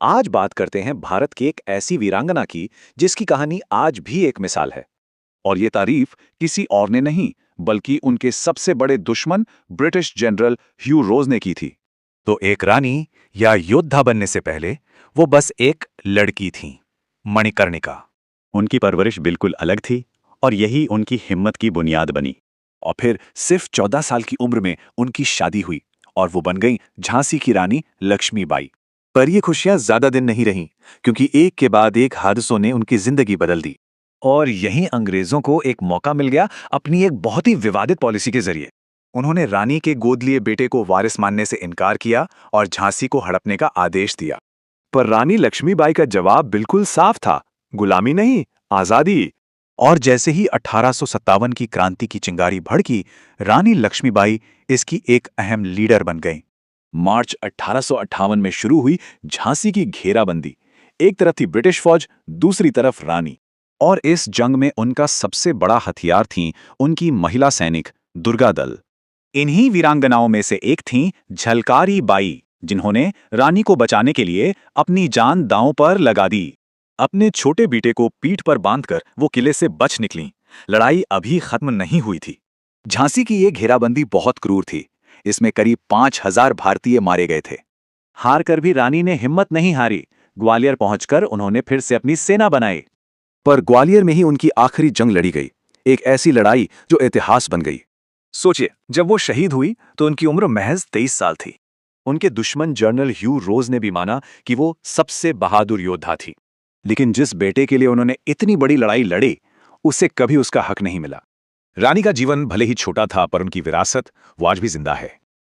आज बात करते हैं भारत की एक ऐसी वीरांगना की जिसकी कहानी आज भी एक मिसाल है। और ये तारीफ किसी और ने नहीं बल्कि उनके सबसे बड़े दुश्मन ब्रिटिश जनरल ह्यू रोज ने की थी। तो एक रानी या योद्धा बनने से पहले वो बस एक लड़की थी, मणिकर्णिका। उनकी परवरिश बिल्कुल अलग थी और यही उनकी हिम्मत की बुनियाद बनी। और फिर सिर्फ 14 साल की उम्र में उनकी शादी हुई और वो बन गई झांसी की रानी लक्ष्मीबाई। पर ये खुशियां ज्यादा दिन नहीं रहीं, क्योंकि एक के बाद एक हादसों ने उनकी जिंदगी बदल दी। और यहीं अंग्रेजों को एक मौका मिल गया अपनी एक बहुत ही विवादित पॉलिसी के जरिए। उन्होंने रानी के गोद लिए बेटे को वारिस मानने से इनकार किया और झांसी को हड़पने का आदेश दिया। पर रानी लक्ष्मीबाई का जवाब बिल्कुल साफ था, गुलामी नहीं, आजादी। और जैसे ही 1857 की क्रांति की चिंगारी भड़की, रानी लक्ष्मीबाई इसकी एक अहम लीडर बन गईं। मार्च 1858 में शुरू हुई झांसी की घेराबंदी। एक तरफ थी ब्रिटिश फौज, दूसरी तरफ रानी। और इस जंग में उनका सबसे बड़ा हथियार थी उनकी महिला सैनिक दुर्गा दल। इन्हीं वीरांगनाओं में से एक थीं झलकारी बाई, जिन्होंने रानी को बचाने के लिए अपनी जान दांव पर लगा दी। अपने छोटे बेटे को पीठ पर बांधकर वो किले से बच निकलीं। लड़ाई अभी खत्म नहीं हुई थी। झांसी की ये घेराबंदी बहुत क्रूर थी। इसमें करीब 5000 भारतीय मारे गए थे। हार कर भी रानी ने हिम्मत नहीं हारी। ग्वालियर पहुंचकर उन्होंने फिर से अपनी सेना बनाई। पर ग्वालियर में ही उनकी आखिरी जंग लड़ी गई, एक ऐसी लड़ाई जो इतिहास बन गई। सोचिए, जब वो शहीद हुई तो उनकी उम्र महज 23 साल थी। उनके दुश्मन जनरल ह्यू रोज ने भी माना कि वो सबसे बहादुर योद्धा थी। लेकिन जिस बेटे के लिए उन्होंने इतनी बड़ी लड़ाई लड़ी, उसे कभी उसका हक नहीं मिला। रानी का जीवन भले ही छोटा था, पर उनकी विरासत वो आज भी जिंदा है।